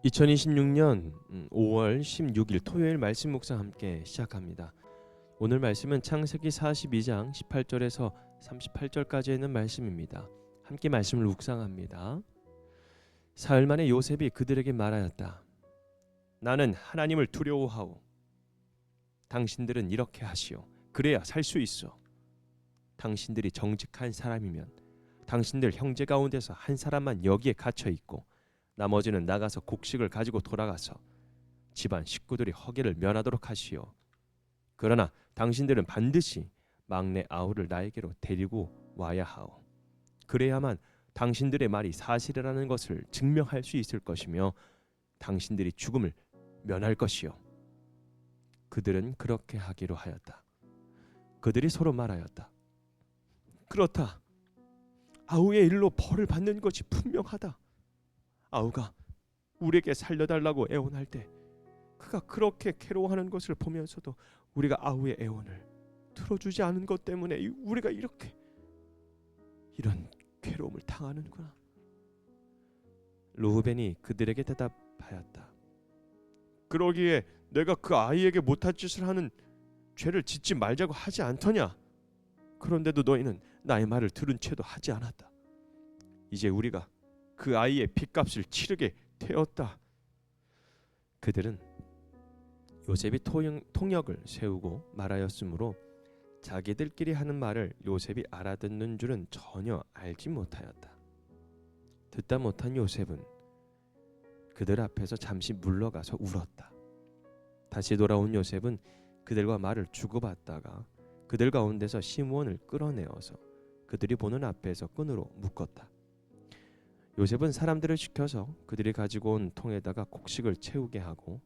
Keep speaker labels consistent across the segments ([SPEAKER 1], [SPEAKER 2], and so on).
[SPEAKER 1] 2026년 5월 16일 토요일 말씀 묵상 함께 시작합니다. 오늘 말씀은 창세기 42장 18절에서 38절까지 있는 말씀입니다. 함께 말씀을 묵상합니다. 사흘 만에 요셉이 그들에게 말하였다. 나는 하나님을 두려워하오. 당신들은 이렇게 하시오. 그래야 살 수 있어. 당신들이 정직한 사람이면 당신들 형제 가운데서 한 사람만 여기에 갇혀 있고 나머지는 나가서 곡식을 가지고 돌아가서 집안 식구들이 허기를 면하도록 하시오. 그러나 당신들은 반드시 막내 아우를 나에게로 데리고 와야 하오. 그래야만 당신들의 말이 사실이라는 것을 증명할 수 있을 것이며 당신들이 죽음을 면할 것이오. 그들은 그렇게 하기로 하였다. 그들이 서로 말하였다. 그렇다. 아우의 일로 벌을 받는 것이 분명하다. 아우가 우리에게 살려달라고 애원할 때 그가 그렇게 괴로워하는 것을 보면서도 우리가 아우의 애원을 들어주지 않은 것 때문에 우리가 이런 괴로움을 당하는구나. 르우벤이 그들에게 대답하였다. 그러기에 내가 그 아이에게 못할 짓을 하는 죄를 짓지 말자고 하지 않더냐. 그런데도 너희는 나의 말을 들은 채도 하지 않았다. 이제 우리가 그 아이의 핏값을 치르게 되었다. 그들은 요셉이 통역을 세우고 말하였으므로 자기들끼리 하는 말을 요셉이 알아듣는 줄은 전혀 알지 못하였다. 듣다 못한 요셉은 그들 앞에서 잠시 물러가서 울었다. 다시 돌아온 요셉은 그들과 말을 주고받다가 그들 가운데서 시므온을 끌어내어서 그들이 보는 앞에서 끈으로 묶었다. 요셉은 사람들을 시켜서 그들이 가지고 온 통에다가 곡식을 채우게 하고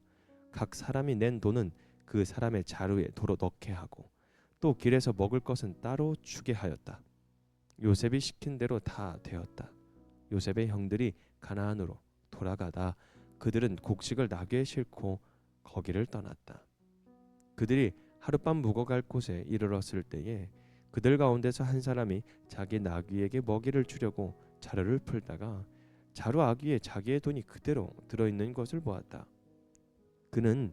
[SPEAKER 1] 각 사람이 낸 돈은 그 사람의 자루에 도로 넣게 하고 또 길에서 먹을 것은 따로 주게 하였다. 요셉이 시킨 대로 다 되었다. 요셉의 형들이 가나안으로 돌아가다 그들은 곡식을 나귀에 싣고 거기를 떠났다. 그들이 하룻밤 묵어갈 곳에 이르렀을 때에 그들 가운데서 한 사람이 자기 나귀에게 먹이를 주려고 자루를 풀다가 자루 아귀에 자기의 돈이 그대로 들어있는 것을 보았다. 그는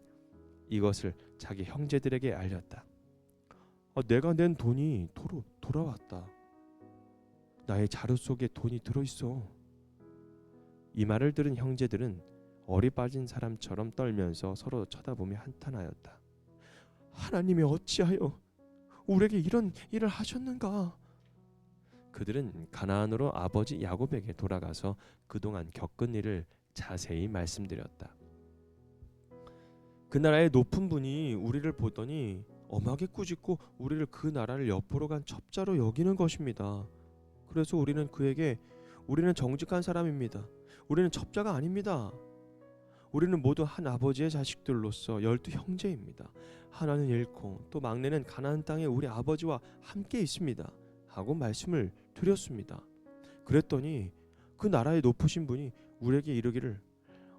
[SPEAKER 1] 이것을 자기 형제들에게 알렸다. 내가 낸 돈이 도로 돌아왔다. 나의 자루 속에 돈이 들어있어. 이 말을 들은 형제들은 얼이 빠진 사람처럼 떨면서 서로 쳐다보며 한탄하였다. 하나님이 어찌하여 우리에게 이런 일을 하셨는가? 그들은 가나안으로 아버지 야곱에게 돌아가서 그동안 겪은 일을 자세히 말씀드렸다. 그 나라의 높은 분이 우리를 보더니 엄하게 꾸짖고 우리를 그 나라를 엿보러 간 첩자로 여기는 것입니다. 그래서 우리는 그에게 우리는 정직한 사람입니다. 우리는 첩자가 아닙니다. 우리는 모두 한 아버지의 자식들로서 12 형제입니다. 하나는 잃고 또 막내는 가나안 땅에 우리 아버지와 함께 있습니다. 하고 말씀을 드렸습니다. 그랬더니 그 나라의 높으신 분이 우리에게 이르기를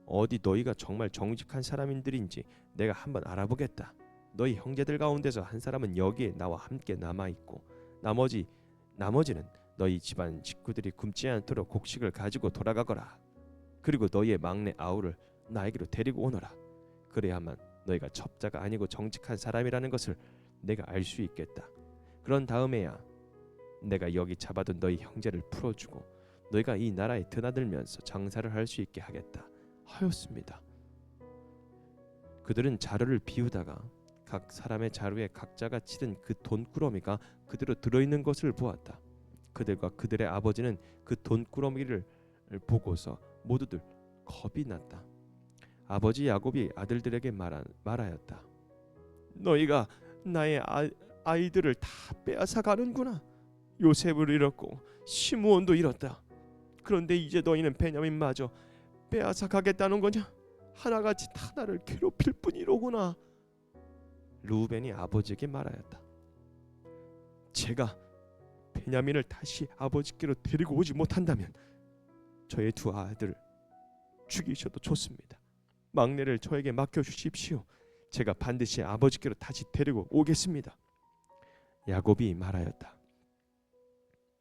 [SPEAKER 1] 어디 너희가 정말 정직한 사람인들인지 내가 한번 알아보겠다. 너희 형제들 가운데서 한 사람은 여기에 나와 함께 남아있고 나머지는 너희 집안 식구들이 굶지 않도록 곡식을 가지고 돌아가거라. 그리고 너희의 막내 아우를 나에게로 데리고 오너라. 그래야만 너희가 첩자가 아니고 정직한 사람이라는 것을 내가 알 수 있겠다. 그런 다음에야 내가 여기 잡아둔 너희 형제를 풀어주고 너희가 이 나라에 드나들면서 장사를 할 수 있게 하겠다 하였습니다. 그들은 자루를 비우다가 각 사람의 자루에 각자가 치른 그 돈꾸러미가 그대로 들어있는 것을 보았다. 그들과 그들의 아버지는 그 돈꾸러미를 보고서 모두들 겁이 났다. 아버지 야곱이 아들들에게 말하였다. 너희가 나의 아이들을 다 빼앗아 가는구나. 요셉을 잃었고 시므온도 잃었다. 그런데 이제 너희는 베냐민마저 빼앗아 가겠다는 거냐? 하나같이 다 나를 괴롭힐 뿐이로구나. 르우벤이 아버지에게 말하였다. 제가 베냐민을 다시 아버지께로 데리고 오지 못한다면 저의 두 아들을 죽이셔도 좋습니다. 막내를 저에게 맡겨주십시오. 제가 반드시 아버지께로 다시 데리고 오겠습니다. 야곱이 말하였다.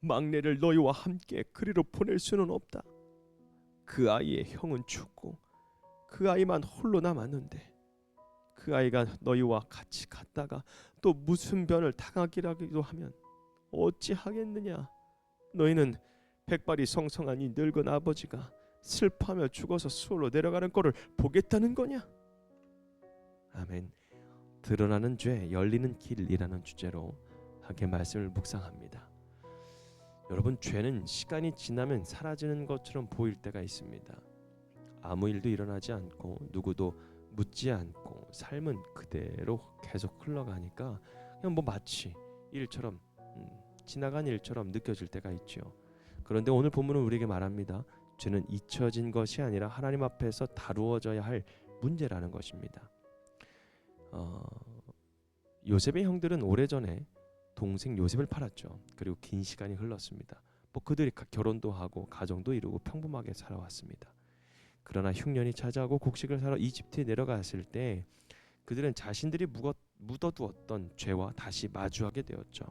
[SPEAKER 1] 막내를 너희와 함께 그리로 보낼 수는 없다. 그 아이의 형은 죽고 그 아이만 홀로 남았는데 그 아이가 너희와 같이 갔다가 또 무슨 변을 당하기라도 하면 어찌하겠느냐. 너희는 백발이 성성하니 늙은 아버지가 슬퍼하며 죽어서 수월로 내려가는 꼴을 보겠다는 거냐. 아멘. 드러나는 죄, 열리는 길이라는 주제로 함께 말씀을 묵상합니다. 여러분, 죄는 시간이 지나면 사라지는 것처럼 보일 때가 있습니다. 아무 일도 일어나지 않고 누구도 묻지 않고 삶은 그대로 계속 흘러가니까 그냥 마치 일처럼 지나간 일처럼 느껴질 때가 있죠. 그런데 오늘 본문은 우리에게 말합니다. 죄는 잊혀진 것이 아니라 하나님 앞에서 다루어져야 할 문제라는 것입니다. 요셉의 형들은 오래전에 동생 요셉을 팔았죠. 그리고 긴 시간이 흘렀습니다. 그들이 결혼도 하고 가정도 이루고 평범하게 살아왔습니다. 그러나 흉년이 찾아오고 곡식을 사러 이집트에 내려갔을 때 그들은 자신들이 묻어두었던 죄와 다시 마주하게 되었죠.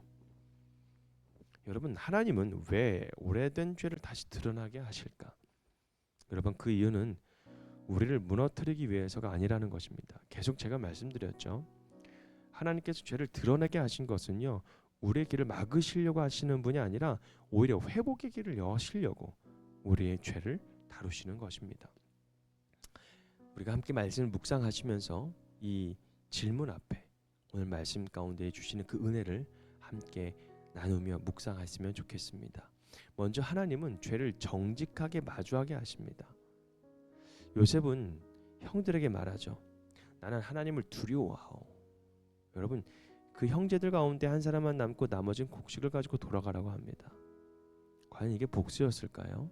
[SPEAKER 1] 여러분, 하나님은 왜 오래된 죄를 다시 드러나게 하실까? 여러분, 그 이유는 우리를 무너뜨리기 위해서가 아니라는 것입니다. 계속 제가 말씀드렸죠. 하나님께서 죄를 드러내게 하신 것은요, 우리의 길을 막으시려고 하시는 분이 아니라 오히려 회복의 길을 여시려고 우리의 죄를 다루시는 것입니다. 우리가 함께 말씀을 묵상하시면서 이 질문 앞에 오늘 말씀 가운데 주시는 그 은혜를 함께 나누며 묵상하시면 좋겠습니다. 먼저 하나님은 죄를 정직하게 마주하게 하십니다. 요셉은 형들에게 말하죠. 나는 하나님을 두려워하오. 여러분, 그 형제들 가운데 한 사람만 남고 나머지는 곡식을 가지고 돌아가라고 합니다. 과연 이게 복수였을까요?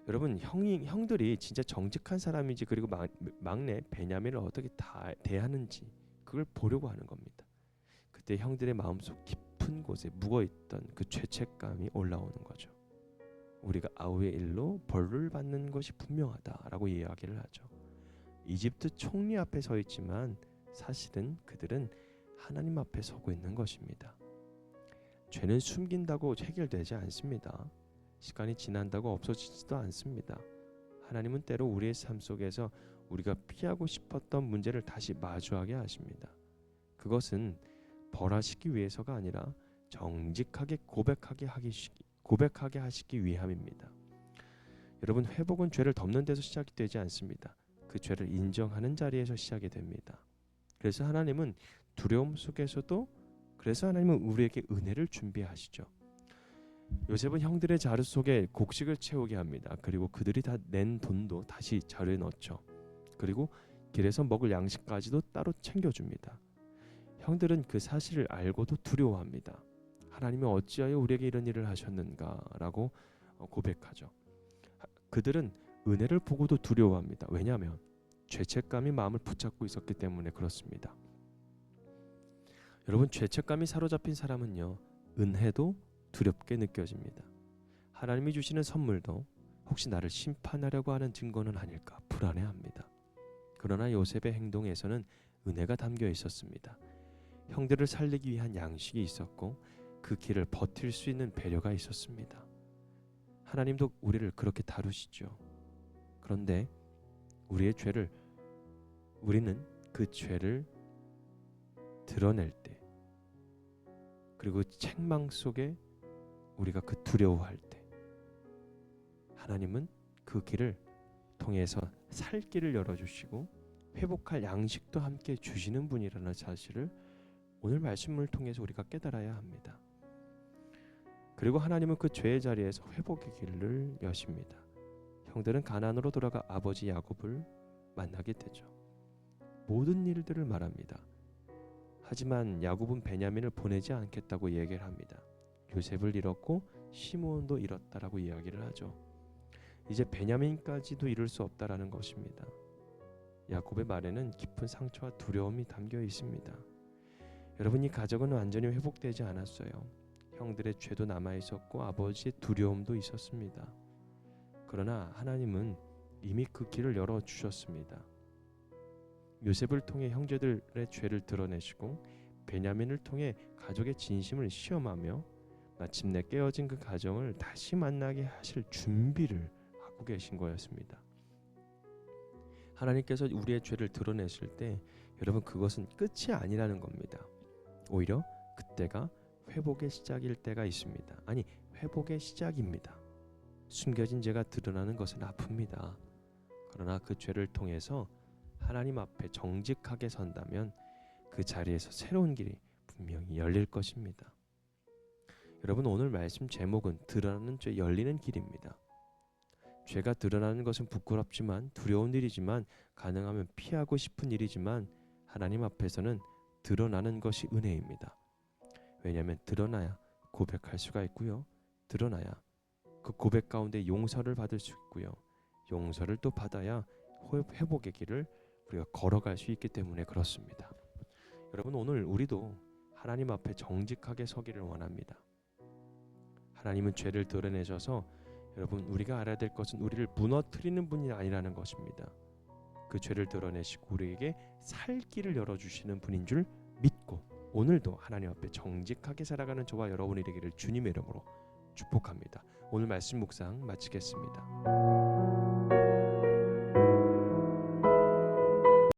[SPEAKER 1] 여러분, 형들이 진짜 정직한 사람인지 그리고 막내 베냐민을 어떻게 대하는지 그걸 보려고 하는 겁니다. 그때 형들의 마음속 깊은 곳에 묵어있던 그 죄책감이 올라오는 거죠. 우리가 아우의 일로 벌을 받는 것이 분명하다라고 이야기를 하죠. 이집트 총리 앞에 서 있지만 사실은 그들은 하나님 앞에 서고 있는 것입니다. 죄는 숨긴다고 해결되지 않습니다. 시간이 지난다고 없어지지도 않습니다. 하나님은 때로 우리의 삶 속에서 우리가 피하고 싶었던 문제를 다시 마주하게 하십니다. 그것은 벌하시기 위해서가 아니라 정직하게 고백하게 하시기 위함입니다. 여러분, 회복은 죄를 덮는 데서 시작이 되지 않습니다. 그 죄를 인정하는 자리에서 시작이 됩니다. 그래서 하나님은 두려움 속에서도 하나님은 우리에게 은혜를 준비하시죠. 요셉은 형들의 자루 속에 곡식을 채우게 합니다. 그리고 그들이 다 낸 돈도 다시 자루에 넣죠. 그리고 길에서 먹을 양식까지도 따로 챙겨줍니다. 형들은 그 사실을 알고도 두려워합니다. 하나님이 어찌하여 우리에게 이런 일을 하셨는가라고 고백하죠. 그들은 은혜를 보고도 두려워합니다. 왜냐하면 죄책감이 마음을 붙잡고 있었기 때문에 그렇습니다. 여러분, 죄책감이 사로잡힌 사람은요, 은혜도 두렵게 느껴집니다. 하나님이 주시는 선물도 혹시 나를 심판하려고 하는 증거는 아닐까 불안해합니다. 그러나 요셉의 행동에서는 은혜가 담겨 있었습니다. 형들을 살리기 위한 양식이 있었고 그 길을 버틸 수 있는 배려가 있었습니다. 하나님도 우리를 그렇게 다루시죠. 그런데 우리는 그 죄를 드러낼 때, 그리고 책망 속에 우리가 그 두려워할 때, 하나님은 그 길을 통해서 살 길을 열어주시고 회복할 양식도 함께 주시는 분이라는 사실을 오늘 말씀을 통해서 우리가 깨달아야 합니다. 그리고 하나님은 그 죄의 자리에서 회복의 길을 여십니다. 형들은 가나안으로 돌아가 아버지 야곱을 만나게 되죠. 모든 일들을 말합니다. 하지만 야곱은 베냐민을 보내지 않겠다고 얘기를 합니다. 요셉을 잃었고 시므온도 잃었다라고 이야기를 하죠. 이제 베냐민까지도 잃을 수 없다라는 것입니다. 야곱의 말에는 깊은 상처와 두려움이 담겨 있습니다. 여러분, 이 가족은 완전히 회복되지 않았어요. 형들의 죄도 남아 있었고 아버지의 두려움도 있었습니다. 그러나 하나님은 이미 그 길을 열어 주셨습니다. 요셉을 통해 형제들의 죄를 드러내시고 베냐민을 통해 가족의 진심을 시험하며 마침내 깨어진 그 가정을 다시 만나게 하실 준비를 하고 계신 거였습니다. 하나님께서 우리의 죄를 드러내실 때 여러분 그것은 끝이 아니라는 겁니다. 오히려 그때가 회복의 시작일 때가 있습니다. 아니 회복의 시작입니다. 숨겨진 죄가 드러나는 것은 아픕니다. 그러나 그 죄를 통해서 하나님 앞에 정직하게 선다면 그 자리에서 새로운 길이 분명히 열릴 것입니다. 여러분 오늘 말씀 제목은 드러나는 죄 열리는 길입니다. 죄가 드러나는 것은 부끄럽지만 두려운 일이지만 가능하면 피하고 싶은 일이지만 하나님 앞에서는 드러나는 것이 은혜입니다. 왜냐하면 드러나야 고백할 수가 있고요. 드러나야 그 고백 가운데 용서를 받을 수 있고요. 용서를 또 받아야 회복의 길을 우리가 걸어갈 수 있기 때문에 그렇습니다. 여러분 오늘 우리도 하나님 앞에 정직하게 서기를 원합니다. 하나님은 죄를 드러내셔서 여러분 우리가 알아야 될 것은 우리를 무너뜨리는 분이 아니라는 것입니다. 그 죄를 드러내시고 우리에게 살 길을 열어주시는 분인 줄 믿고 오늘도 하나님 앞에 정직하게 살아가는 저와 여러분이 되기를 주님의 이름으로 축복합니다. 오늘 말씀 묵상 마치겠습니다.